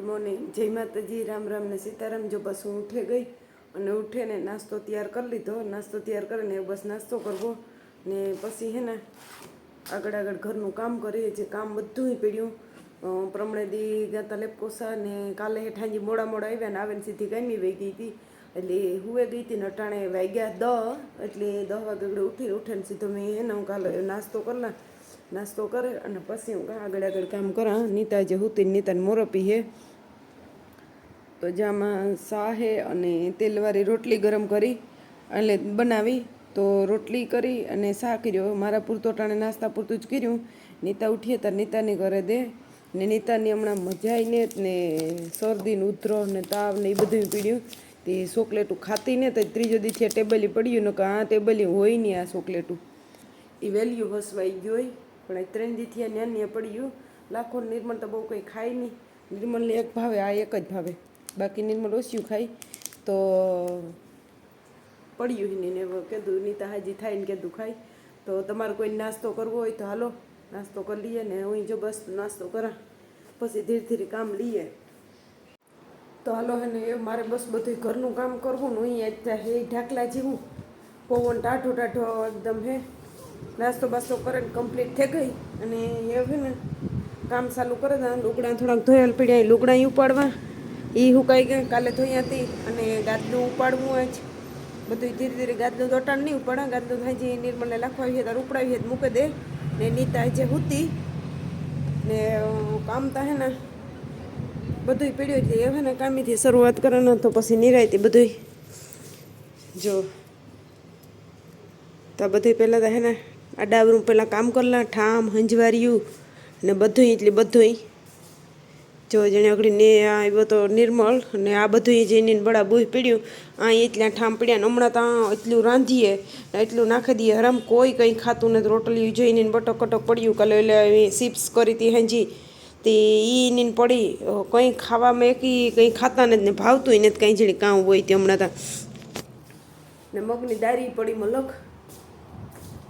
Morning, જય માતાજી, રામ રામ ને સીતારામ। જો બસ હું ઉઠે ગઈ અને ઉઠીને નાસ્તો તૈયાર કરી લીધો। નાસ્તો તૈયાર કરીને બસ નાસ્તો કરવો ને પછી હે ને આગળ આગળ ઘરનું કામ કરીએ। જે કામ બધું પડ્યું પ્રમણે દી ગાતા લેપકોસા ને કાલે હેઠાંજી મોડા મોડા આવ્યા ને આવે ને સીધી કામી વહી ગઈ હતી એટલે હુએ ગઈ હતી ને અટાણે વાગ્યા 10 એટલે 10 વાગે ઉઠે ને સીધો મેં હે ને હું કાલે નાસ્તો કરલા। નાસ્તો કરે અને પછી હું આગળ આગળ કામ કરા। નીતા જે હુતી નીતાને મોરપી હે તો જામાં સા હે અને તેલવાળી રોટલી ગરમ કરી એટલે બનાવી તો રોટલી કરી અને સા કર્યો। મારા પૂરતો ટાણે નાસ્તા પૂરતું જ કર્યું। નીતા ઉઠીએ ત્યારે નીતાની ઘરે દે ને નીતાની હમણાં મજા આવીને ને શરદીને ઉધરો ને તાવ ને એ બધું પીડ્યું તે ચોકલેટું ખાતી ને તો ત્રીજો દીથી ટેબલી પડ્યું ને કે આ ટેબલી હોય નહીં આ ચોકલેટું એ વેલ્યુ હસવાઈ ગયો પણ આ 3 દીથી નાની પડ્યું। લાખો નિર્મળ તો બહુ કંઈ ખાય નહીં। નિર્મળને એક ભાવે આ એક જ ભાવે બાકી નિર્મળ ઓછું ખાય તો પડ્યું ને કીધું નીતા હાજી થાય ને કીધું ખાય તો તમારે કોઈ નાસ્તો કરવો હોય તો હાલો નાસ્તો કરી લઈએ ને હું જો બસ નાસ્તો કરા પછી ધીરે ધીરે કામ લઈએ તો હાલો હે ને એ મારે બસ બધું ઘરનું કામ કરવું ને અહીંયા હે ઢાકલા જેવું પવન ટાઢો ટાઢો એકદમ હે નાસ્તો બાસ્તો કરે ને કમ્પ્લીટ થઈ ગઈ અને એ હે ને કામ ચાલુ કરે ને લુગડા થોડાક ધોયેલ પડ્યા લુગડા ઉપાડવા એ હુકાઈ ગયા કાલે ધોયા હતી અને ગાદલું ઉપાડવું હોય છે બધું ધીરે ધીરે ગાદલું દોટાણ નહીં ઉપાડા ગાદલું થાય જે નિર્મળને લખવાવી ત્યારે ઉપડાવી મૂકી દે ને નીતા જે હુતી ને કામ તા હે ને બધું પીડ્યું એટલે એ હે ને કામીથી શરૂઆત કરે ને તો પછી નિરાયતી બધું જો તો બધું પહેલાં તો હે ને આ ડાબરું પહેલાં કામ કરલા ઠામ હંજવાર્યું ને બધું એટલે બધું જો જેને આગળ ને આવ્યો તો નિર્મળ ને આ બધું જેની બળા બુહ પીડ્યું આ એટલા ઠામ પડ્યા ને હમણાં તો એટલું રાંધીએ એટલું નાખી દઈએ હરામ કોઈ કંઈ ખાતું નથી રોટલી જોઈને બટક કટક પડ્યું કાલે એટલે ચિપ્સ કરી હતી હાંજી તે એની પડી કંઈ ખાવામાં એકી કંઈ ખાતા નથી ને ભાવતું નથી કંઈ જેની કામ હોય તે હમણાં તો ને મગની દારી પડી મલક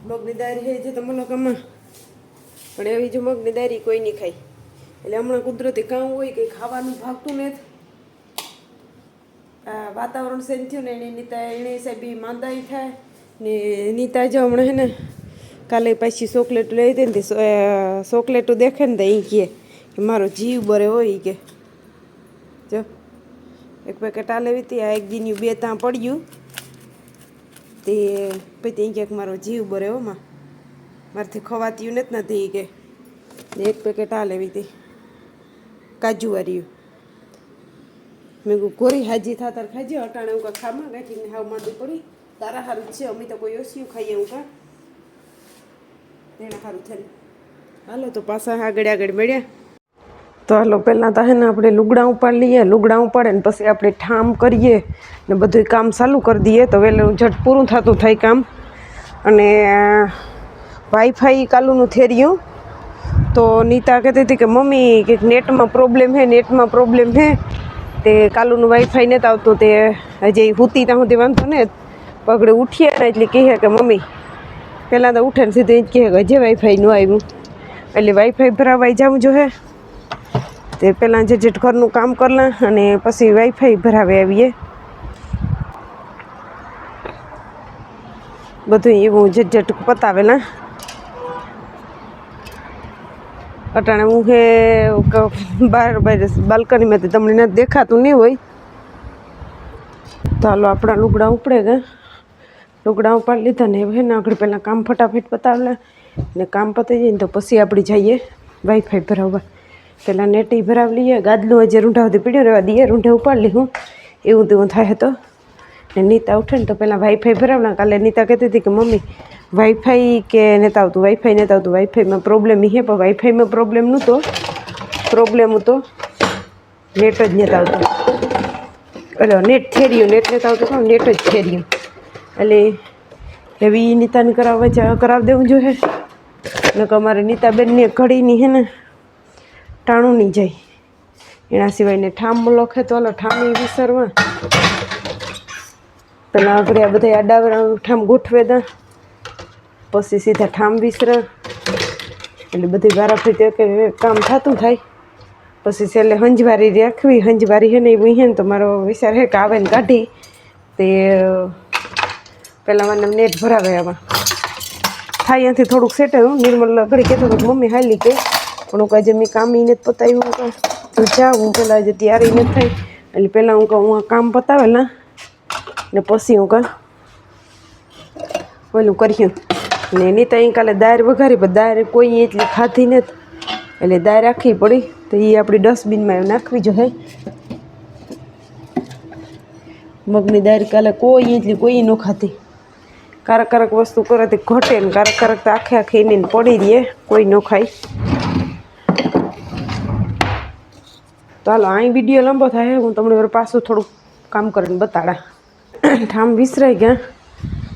મગની દારી હે છે તો મલકમાં પણ એવી જો મગની દારી કોઈ નહીં ખાય એટલે હમણાં કુદરતી કામ હોય કંઈ ખાવાનું ભાગતું નથી આ વાતાવરણ સેમ થયું ને એની નીતા એને હિસાબે માંદાઈ થાય ને નીતા જો હમણાં હે ને કાલે પાછી ચોકલેટ લઈ દે ને તે ચોકલેટું દેખે ને તો એ કહે કે મારો જીવ બરે હોય કે જો એક પેકેટ આ લેવી હતી આ એક દીનું 2 ત્યાં પડ્યું તે પછી એ કે મારો જીવ બરે હો માં મારાથી ખવાતું નથી કે એક પેકેટ આ લેવી હતી કાજુવાળીયું મેં ગોરી હાજી થા તાર ખાજે અટાણે હું કાં ખામાં ગાંઠીને હાવ માંદી પડી તારા સારું છે અમે તો કોઈ ઓછું ખાઈએ હું કાં તેના સારું થઈને હાલો તો પાછા આગળ આગળ મળ્યા તો હાલો પહેલાં તો હે ને આપણે લુગડા ઉપાડ લઈએ લુગડા ઉપાડે ને પછી આપણે ઠામ કરીએ ને બધું કામ ચાલુ કરી દઈએ તો વહેલું ઝટ પૂરું થતું થાય કામ અને વાઈફાઈ કાલુનું થઈ રહ્યું તો નીતા કહેતી હતી કે મમ્મી કે નેટમાં પ્રોબ્લેમ હે તે કાલુનું વાઈફાઈ નથી આવતું તે હજી હુતી ત્યાં સુધી વાંધો ને પગડે ઉઠીએ ને એટલે કહે કે મમ્મી પહેલાં તો ઉઠે ને સીધું એ જ કહે કે હજી વાઈફાઈ ન આવ્યું એટલે વાઈફાઈ ભરાવાઈ જવું જોઈએ તે પહેલાં જે ઘરનું કામ કરલા અને પછી વાઈફાઈ ભરાવે આવીએ બધું એવું જટ પતાવેલા અટાણે હું હે બહાર બાલ્કનીમાંથી તમને નથી દેખાતું નહીં હોય તો હાલો આપણા લુગડા ઉપડે ગયા લુગડા ઉપાડી લીધા ને હવે ને આગળ પહેલાં કામ ફટાફટ પતાવેલા ને કામ પતી જાય ને તો પછી આપણે જઈએ વાઈફાઈ ભરાવવા પહેલાં નેટી ભરાવી લઈએ ગાદલું હજી રૂંઢાવથી પીડ્યું રહેવા દઈએ રૂંઢે ઉપાડી લીધું એવું તેવું થાય તો ને નીતા ઉઠે ને તો પહેલાં વાઈફાઈ ભરાવલા કાલે નીતા કહેતી હતી કે મમ્મી વાઈફાઈ કે નથી આવતું વાઈફાઈમાં પ્રોબ્લેમ હે પણ વાઈફાઈમાં પ્રોબ્લેમ નહોતો પ્રોબ્લેમ હતો નેટ જ નથી આવતું એટલે નેટ થેર્યું નેટ નથી આવતું પણ નેટ જ થેર્યું એટલે એવી નીતાને કરાવી દેવું જોઈએ ને કે અમારે નીતાબેનની ઘડીની હે ને ટાણું નહીં જાય એના સિવાયને ઠામ લખે તો હાલો ઠામ વિસરવા પહેલાં આપણે આ બધા આડાવડા ઠામ ગોઠવે દા પછી સીધા ઠામ વિસરા એટલે બધી વારાફરી કે કામ થતું થાય પછી છેલ્લે હંજવારી રાખવી. હંજવારી હે ને એ હે ને તો મારો વિચાર હે કે આવે ને કાઢી તે પહેલાં મને નેટ ભરાવે આમાં થાય અહીંયાથી થોડુંક સેટલ. નિર્મલ ઘડી કહેતો હતો મમ્મી હાલી કે પણ હું કાંઈ મેં કામ એને જ પતાવ્યું કાં તું જાઉં હું પહેલાં આજે તૈયારી નથી થઈ એટલે પહેલાં હું કહું હું આ કામ પતાવેલા ને પછી હું કાં ઓલું કર્યું ને એની તો અહીં કાલે દાળ વઘારી પણ દાળ કોઈ એટલી ખાધી નથી એટલે દાળ રાખવી પડી તો એ આપણી ડસ્ટબિનમાં નાખવી જોઈએ. મગની દાળ કાલે કોઈ એટલી કોઈ ન ખાધી. કારક કારક વસ્તુ કરેથી ઘટે ને કારક કારક તો આખે આખી એને પડી રહીએ કોઈ ન ખાય. તો હાલો અહીં વિડીયો લાંબો થાય હું તમને પાછું થોડુંક કામ કરીને બતાડા. ઠામ વિસરાઈ ગયા.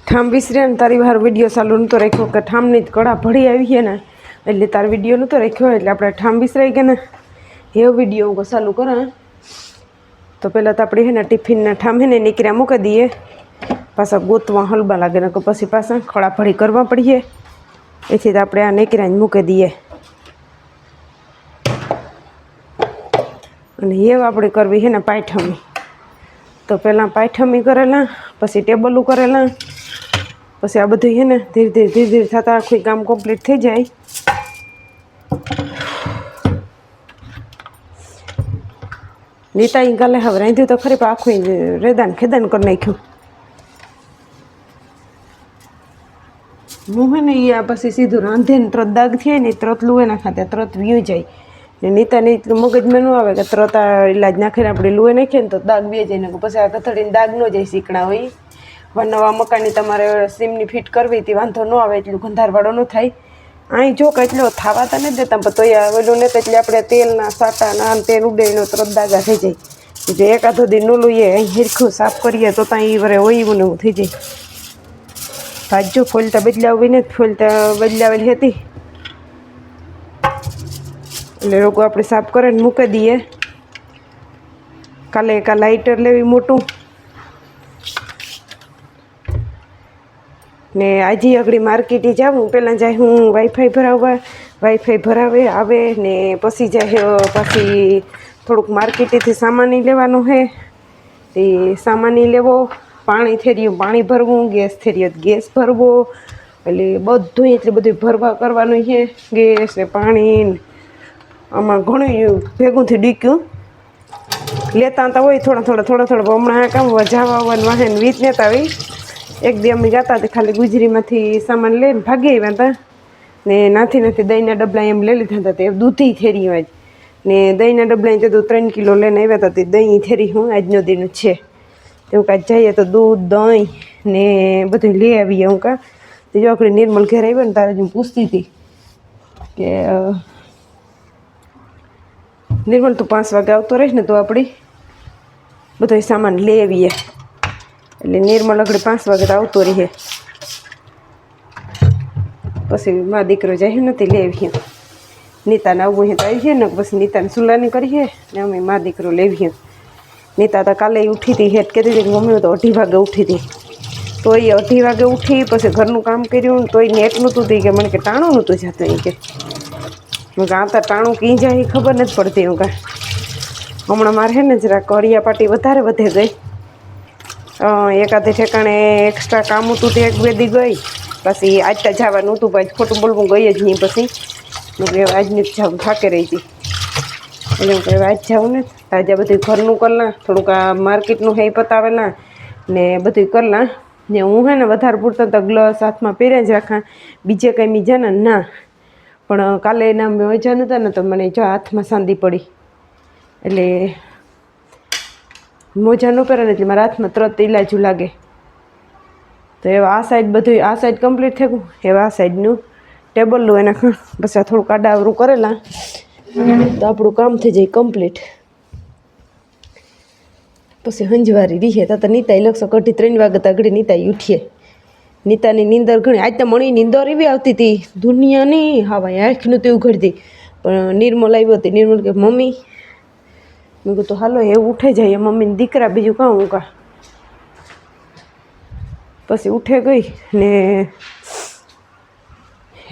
ઠામ વિસર્યા ને તારી વાર વિડીયો ચાલુ નહોતો રાખ્યો કે ઠામની જ કડા ભળી આવી છે ને એટલે તારો વિડીયો નહોતો રાખ્યો એટલે આપણે ઠામ વિસરાઈ ગયા ને એવો વિડીયો હું ચાલુ કરા. તો પહેલાં તો આપણે હે ને ટિફિનના ઠામ હે ને નીકળ્યા મૂકી દઈએ. પાછા ગોતવા હલબા લાગે ને પછી પાછા ખડા ભળી કરવા પડીએ એથી તો આપણે આ નીકળ્યા જ મૂકી દઈએ. અને એવું આપણે કરવી છે ને પાયઠમી. તો પહેલાં પાયઠમી કરેલા પછી ટેબલું કરેલા પછી આ બધું છે ને ધીરે ધીરે થતાં આખું કામ કમ્પ્લીટ થઈ જાય. નીતા અહીં કાલે હવે રાંધ્યું તો ખરી પણ આખું રેદાન ખેદાન કરી નાખ્યું. હું હે ને એ પછી સીધું રાંધે ને તરત દાગ થાય ને તરત લુએ નાખા ત્યાં તરત વ્યૂ જાય ને નીતાને એટલું મગજમાં ન આવે કે તરત આ ઇલાજ નાખીને આપણે લુએ નાખીએ ને તો દાગ બે જાય ને પછી આ કથળીને દાગ ન જાય શીકણા હોય. નવા મકાનની તમારે સીમની ફિટ કરવી તે વાંધો ન આવે એટલું ગંધારવાળો ન થાય. અહીં જો કે એટલો થાવા તો નથી દેતા પણ તોય આવેલું નથી એટલે આપણે તેલના સાટાના તેલ ઉડે એનો તરત દાગા થઈ જાય. જો એકાદો દી ન લઈએ અહીં હિરખું સાફ કરીએ તો ત્યાં એ વરે હોય એવું ને એવું થઈ જાય. ભાજ્યો ફોલતા બદલાવી ને ફોલતા બદલાવેલી હતી એટલે લોકો આપણે સાફ કરીને મૂકી દઈએ. કાલે એક લાઇટર લેવી મોટું ને આજે આગળ માર્કેટે જાઉં પહેલાં જાય હું વાઈફાઈ ભરાવે આવે ને પછી જાય પાછી થોડુંક માર્કેટેથી સામાન લેવાનું છે તે સામાન લેવો. પાણી થેર્યું પાણી ભરવું ગેસ થેર્યો ગેસ ભરવો એટલે બધું ભરવા કરવાનું છે. ગેસ ને પાણી આમાં ઘણું ભેગુંથી ડીક્યું લેતા તો હોય થોડા હમણાં કામ જવા આવવાનું વાહન વીજ લેતા આવી. એક દી અમે જતા હતા ખાલી ગુજરીમાંથી સામાન લઈને ભાગી આવ્યા હતા ને નાથી દહીંના ડબલા એમ લઈ લીધા હતા તે દૂધી થેરી આજ ને દહીંના ડબલા તે 3 કિલો લઈને આવ્યા હતા તે દહીં થેરી હું આજનો દિન છે તેવું કાંઈ જઈએ તો દૂધ દહીં ને બધું લઈ આવીએ. હું કાં તો જો આપણે નિર્મલ ઘેર આવ્યો ને તારે હું પૂછતી હતી કે નિર્મલ તું 5 વાગે આવતો રહીશ ને તો આપણી બધો સામાન લઈ આવીએ. એટલે નિર્મલ આગળ 5 વાગે તો આવતો રહીએ પછી મા દીકરો જાય નથી લઈ આવીએ. નીતાને આવવું હોય તો આવીએ ને પછી નીતાને સુલાની કરીએ ને અમે મા દીકરો લેવીએ. નીતા તો કાલે ઉઠી હતી હેઠ કહેતી હતી કે મમ્મી તો 2:30 વાગે ઉઠી હતી તો એ 2:30 વાગે ઉઠી પછી ઘરનું કામ કર્યું તો એ નેટ નહોતું થઈ કે મને કે ટાણું નહોતું જતું એ કે આ તો ટાણું કී જાય એ ખબર નથી પડતી. હું કાં હમણાં મારે છે ને જરા કરિયા પાટી વધારે વધે ગઈ. એકાદે ઠેકાણે એક્સ્ટ્રા કામ હતું તે 1-2 દી ગઈ પછી આજ તો જવાનું હતું પછી ખોટું બોલવું ગઈ જ નહીં. પછી હું કહે આજની જ જવું થાકે રહી હતી એટલે હું કહે આજ જાઉં ને આજે બધું ઘરનું કરલા થોડુંક આ માર્કેટનું હે પતાવેલા ને બધું કરલા ને હું હે ને વધારે પૂરતા તો ગ્લવ્સ હાથમાં પહેર્યા જ રાખા બીજે કંઈ બીજા ને ના. પણ કાલે એના મજા નહોતા ને તો મને જો હાથમાં સાંધી પડી એટલે મોજા ન પહેરે ને એટલે મારા હાથમાં તરત ઇલાજુ લાગે. તો એવા આ સાઈડ બધું આ સાઈડ કમ્પ્લીટ થયું એવા આ સાઈડનું ટેબલનું એના પછી થોડુંક આડાવરું કરેલા તો આપણું કામ થઈ જાય કમ્પ્લીટ. પછી હંજવારી રીહે તો નીતાઈ લખશો 3 વાગે તો આગળ નીતાઈ ઉઠીએ. નીતાની નીંદર ઘણી આજ તો મણી નીંદર એવી આવતી હતી દુનિયાની હા આંખનું તે ઉઘડતી પણ નિર્મલ આવ્યો હતી. નિર્મલ કે મમ્મી મેં કહું તો હાલો એવું ઉઠે જાય મમ્મીને દીકરા બીજું કાં હું કાં પછી ઉઠે ગઈ ને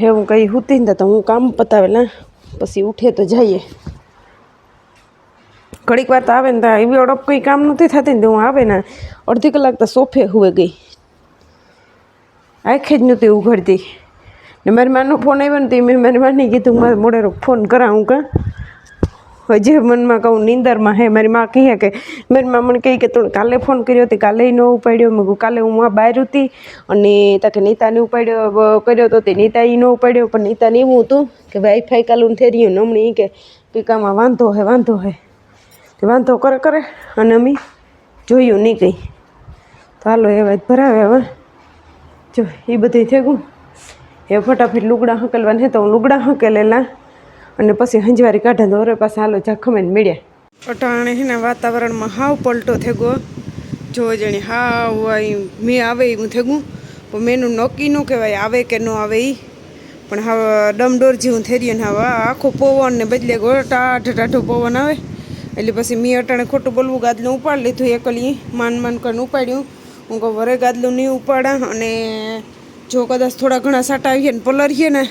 એવું કંઈ સૂતી ને તો હું કામ પતાવેલા પછી ઉઠે તો જઈએ. ઘડીક વાર તો આવે ને ત્યાં એવી ઓળપ કંઈ કામ નથી થતી ને તો હું આવે ને અડધી કલાક તો સોફે હુએ ગઈ, આખે જ નહોતી ઉઘડતી. ને મારી માનો ફોન આવ્યો ને તો મેં મારી માને કીધું મારે મોડે ફોન કરાવું કાં હજી મનમાં કહું નીંદરમાં હે. મારી માં કહે કે મારી માં મને કહી કે તું કાલે ફોન કર્યો હતી, કાલે ન ઉપાડ્યો. મેં કહું કાલે હું આ બહાર હતી અને તાકે નીતાને ઉપાડ્યો કર્યો તો તે નીતા એ ન ઉપાડ્યો. પણ નીતાને એવું હતું કે વાઈફાઈ કાલું થઈ રહ્યું ને હમણાં કે પીકામાં વાંધો હે તે વાંધો કરે અને અમે જોયું નહીં કંઈ. તો હાલો એ વાત ભરાવે હવે જો એ બધું થઈ ગયું. એ ફટાફટ લુગડા હકેલવાને હે તો હું લુગડા હકેલેલા અને પછી હંજવારી કાઢે તો ઓરે પાસે હાલો ઝાખમેન મળ્યા. અટાણે હે ને વાતાવરણમાં હાવ પલટો થઈ ગયો. જો જાણે હાવ મેં આવે એવું થઈ ગયું. પણ મેનું નક્કી ન કહેવાય આવે કે ન આવે એ, પણ હવે ડમડોર જેવું થઈ રહ્યું ને હવે આખો પવન ને બદલે ગયો ટાઢો પવન આવે. એટલે પછી મેં અટાણે ખોટું બોલવું ગાદલું ઉપાડી લીધું એકલી માન કરીને ઉપાડ્યું. હું કહું વરે ગાદલું નહીં ઉપાડા અને જો કદાચ થોડા ઘણા સાટા આવીએ ને પલરીએ ને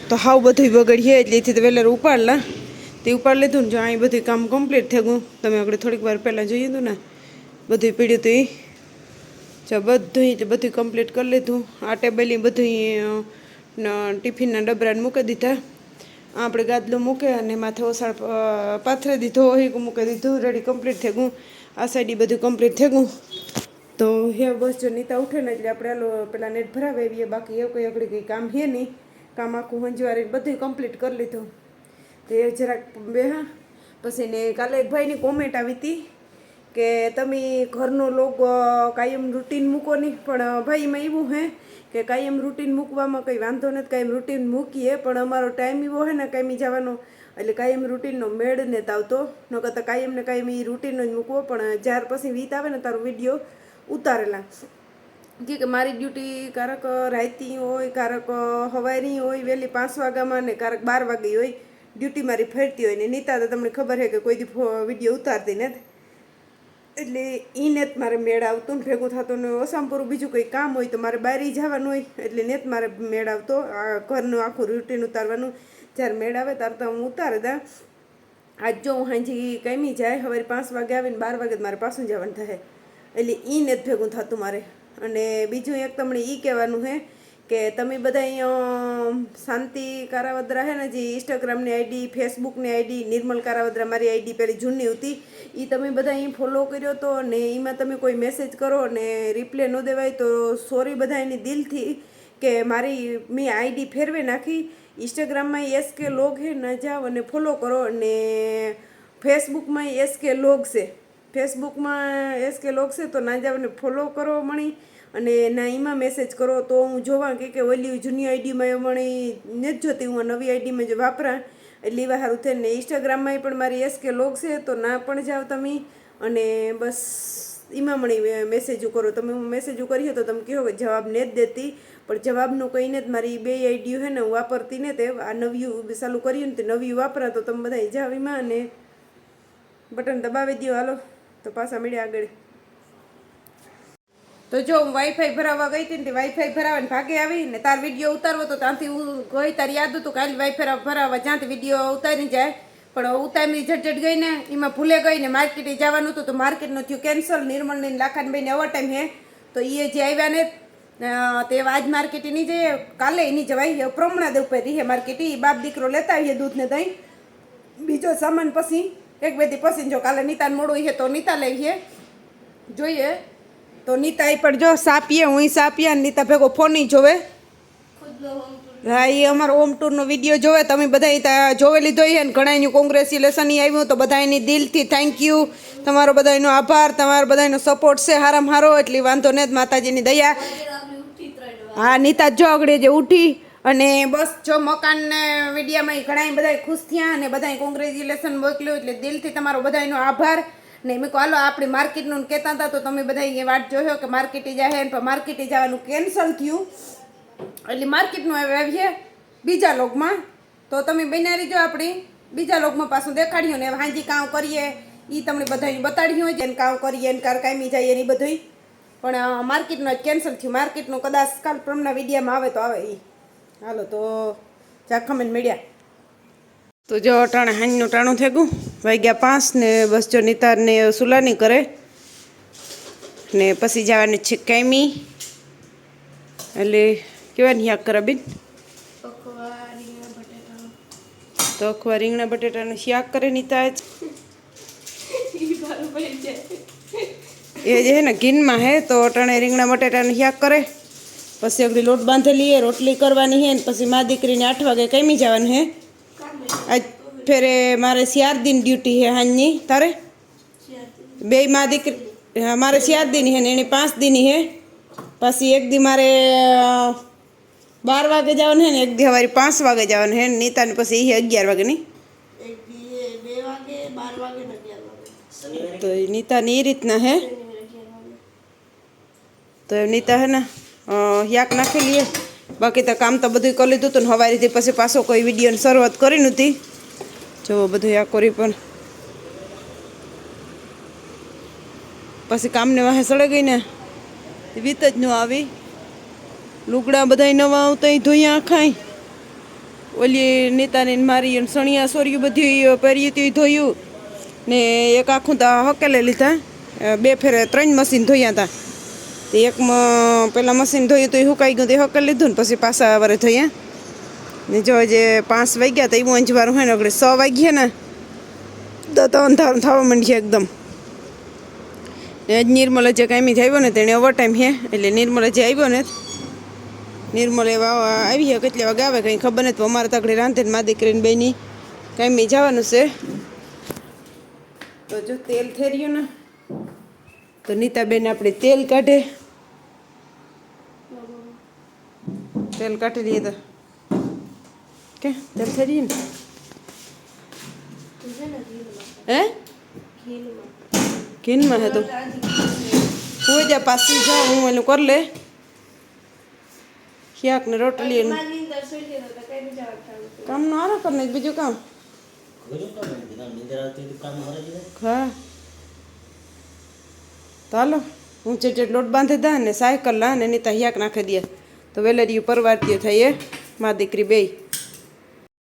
તો હાવ બધું બગડીએ. એટલેથી તો વેલેર ઉપાડલા તે ઉપાડી લીધું ને જો અહીં બધું કામ કમ્પ્લીટ થઈ ગયું. તમે આગળ થોડીક વાર પહેલાં જોયું હતું ને બધું પીડ્યું હતું એ જો બધું કમ્પ્લીટ કરી લીધું. આ ટેબલ બધું ટિફિનના ડબરાને મૂકી દીધા. આપણે ગાદલું મૂકે અને માથે ઓસાળ પાથરી દીધો હોય મૂકી દીધું. રેડી કમ્પ્લીટ થઈ ગયું. આ સાઈડ બધું કમ્પ્લીટ થઈ ગયું. તો હે બસ જો નીતા ઉઠે ને એટલે આપણે હાલો પેલા નેટ ભરાવે આવીએ. બાકી એવું કંઈ આગળ કંઈ કામ છે નહીં. કામ આખું હંજવારી બધું કમ્પ્લીટ કરી લીધું. તો એ જરાક બેહા પછી ને કાલે એક ભાઈની કોમેન્ટ આવી હતી કે તમે ઘરનો લોગ કાયમ રૂટીન મૂકો નહીં. પણ ભાઈ એમાં એવું હે કે કાયમ રૂટીન મૂકવામાં કંઈ વાંધો નથી, કાયમ રૂટીન મૂકીએ પણ અમારો ટાઈમ એવો હે ને કાયમી જવાનો એટલે કાયમ રૂટીનનો મેળ ને આવતો ન કરતાં કાયમ ને કાયમ એ રૂટીનનો જ મૂકવો. પણ જ્યારે પછી વીત આવે ને તારો વિડીયો ઉતારેલા કે મારી ડ્યુટી કારક રાતી હોય, કારક સવારની હોય વહેલી 5 વાગ્યામાં ને કારક 12 વાગે હોય ડ્યુટી મારી ફરતી હોય ને નીતા તો તમને ખબર છે કે કોઈ દી વિડીયો ઉતારતી નથી. એટલે એ નેત મારે મેળ આવતું ને ભેગું થતું ને ઓસામપુરું બીજું કંઈ કામ હોય તો મારે બહાર જવાનું હોય એટલે નેત મારે મેળ આવતો. આ ઘરનું આખું રૂટીન ઉતારવાનું જ્યારે મેળ આવે ત્યારે તો હું ઉતારે દા. આજ જો હું હાંજી કામી જાય હવે 5 વાગે આવીને 12 વાગે મારે પાછું જવાનું થાય એટલે એ નેત ભેગું થતું મારે. અને બીજું એક તમને એ કહેવાનું છે કે તમે બધા અહીંયા શાંતિ કારાવદ્રા છે ને જે ઇન્સ્ટાગ્રામની આઈડી, ફેસબુકની આઈડી, નિર્મલ કારાવદ્રા મારી આઈડી પેલી જૂની હતી એ તમે બધા અહીં ફોલો કર્યો હતો ને એમાં તમે કોઈ મેસેજ કરો ને રિપ્લે ન દેવાય તો સોરી બધા એની દિલથી કે મારી મેં આઈડી ફેરવે નાખી. ઇન્સ્ટાગ્રામમાં SK લોગ છે ના જાઓ અને ફોલો કરો અને ફેસબુકમાં SK લોગ છે, ફેસબુકમાં SK લોગ છે તો ના જાઓ અને ફોલો કરો મણી અને ના એમાં મેસેજ કરો તો હું જોવા કે ઓલી જૂની આઈડીમાં મણી નથી જોતી, હું નવી આઈડીમાં જો વાપરા એટલે એવા સારું થાય ને. ઇન્સ્ટાગ્રામમાં પણ મારી SK લોગ છે તો ના પણ જાઓ તમે અને બસ એમાં મણી મેસેજો કરો. તમે હું મેસેજો કરીએ તો તમે કહો કે જવાબ ને જ દેતી પણ જવાબનું કહીને જ મારી 2 આઈડીઓ છે ને હું વાપરતી ને તે આ નવી ચાલુ કર્યું ને તે નવી વાપરા તો તમે બધા જાવ એમાં અને બટન દબાવી દો. હાલો તો પાછા મળ્યા આગળ. તો જો હું વાઈફાઈ ભરાવવા ગઈ હતી ને તે વાઈફાઈ ભરાવા ને ભાગે આવી ને તાર વિડીયો ઉતારવો તો ત્યાંથી હું ગઈ તારી યાદ હતું કાલે વાઈફાઈ ભરાવા જ્યાંથી વિડીયો ઉતારી જાય પણ ઉતારી ઝટઝટ ગઈ ને એમાં ભૂલે ગઈ ને માર્કેટે જવાનું હતું તો માર્કેટનું થયું કેન્સલ. નિર્મલને લાખાનભાઈને અવર ટાઈમ હે તો એ જે આવ્યા ને તે આજ માર્કેટે નહીં જઈએ, કાલે નહીં જવાય. પ્રમણા દેવ પર રહે માર્કેટ એ બાપ દીકરો લેતા આવીએ દૂધ ને દહીં બીજો સામાન પછી 1-2 દી પછી જો કાલે નીતાને મોડું છે તો નીતા લઈએ જોઈએ. તો નીતા એ પણ જો સાપીએ હું સાપીએ નીતા ભેગો ફોન જોવે. હા એ અમારો હોમ ટૂરનો વિડીયો જોવે. તમે બધા જોવે લીધો છે ને ઘણાનું કોંગ્રેચ્યુલેશન આવ્યું તો બધાની દિલથી થેન્ક યુ. તમારો બધાનો આભાર, તમારો બધાનો સપોર્ટ છે હારામાં હારો એટલે વાંધો નહીં માતાજીની દયા. હા નીતા જો આગળ જે ઉઠી અને બસ જો મકાનને વિડીયામાં ઘણા બધા ખુશ થયા અને બધા કોંગ્રેચ્યુલેશન મોકલ્યું એટલે દિલથી તમારો બધાનો આભાર. ને મેં કહું હાલો આપણી માર્કેટનું કહેતા હતા તો તમે બધા એ વાટ જોયો કે માર્કેટે જાય ને માર્કેટે જવાનું કેન્સલ થયું એટલે માર્કેટનું આવીએ બીજા લોગમાં. તો તમે બનાવી જો આપણી બીજા લોગમાં પાછું દેખાડ્યું ને હાંજી કામ કરીએ એ તમને બધાને બતાડ્યું હોય જેને કામ કરીએ ને કાર કામી જાય એની બધું પણ માર્કેટનું જ કેન્સલ થયું. માર્કેટનું કદાચ કાલ પ્રમના વિડીયામાં આવે તો આવે એ. હાલો તો ઝાખમેન મળ્યા. તો જો ટાણે હાંજનું ટાણું થઈ ગયું વાગ્યા 5 ને બસ જો નીતાને સુલાની કરે ને પછી જવાની છે કાયમી એટલે કેવાની શાક કરે બેન તો અખવા રીંગણા બટેટાનું શાક કરે નીતા જ એ જે હે ને ઘીનમાં હે તો અટાણે રીંગણા બટેટાનું શાક કરે પછી અગડી લોટ બાંધેલી હે રોટલી કરવાની હે ને પછી મા દીકરીને 8 વાગે કાયમી જવાનું હે આજ ફેરે મારે 4 દિન ડ્યુટી હે હાંજની તારે બે મા દીકરી હા મારે 4 દિન હે ને એને 5 દિન હે પછી એક દી મારે 12 વાગે જવાનું હે ને એક દી સવારે 5 વાગે જવાનું હે નીતાને પછી એ 11 વાગે નહીં તો નીતાની એ રીતના હે તો નીતા હે ને શાક નાખી લઈએ બાકી તો કામ તો બધું કરી લીધું હતું ને સવારેથી પછી પાછો કોઈ વિડીયોની શરૂઆત કરી નહોતી જો બધું આ કરી પણ પછી કામને વાહે સળે ગઈ ને વીત જ ન આવી લુગડા બધા નવા આવતા ધોયા ખાઈ ઓલી નીતાની મારી સણિયા સોરિયું બધી પહેર્યું હતું ધોયું ને એક આખું તો હકેલે લીધા 2 ફેરે 3 મશીન ધોયા હતા તે એકમાં પેલા મશીન ધોયું તો એ સુકાઈ ગયું તે હકેલ લીધું ને પછી પાછા વરે ધોયા ને જો જે 5 વાગ્યા તો એવું અંજવારું હોય ને આગળ 6 વાગ્યા ને તો અંધારું થવા માંડ્યું એકદમ ને આજ નિર્મલ જે કાયમીથી આવ્યો ને તેણે ઓવર ટાઈમ હે એટલે નિર્મલ જે આવ્યો ને નિર્મલ એવા આવી છે કેટલા વાગે આવે કંઈ ખબર નથી અમારે તકડી રાંધે ને મા દીકરીને બેની કાયમી જવાનું છે તો જો તેલ થઈ રહ્યું ને તો નીતાબેન આપણે તેલ કાઢે તેલ કાઢી લઈએ તો કે તેલ થઈ રહ્યું ને હે ઘીનમાં હે તો હું જા પાછી જાઉં હું એનું કરી લે શાક ને રોટલી કામનું આરા કરીને બીજું કામ હા તો હાલો હું ચેટ લોટ બાંધી દા ને સાયકલ લા ને નીતા શાક નાખી દે તો વેલેરિયું પરવારતીય થઈએ મા દીકરી બેય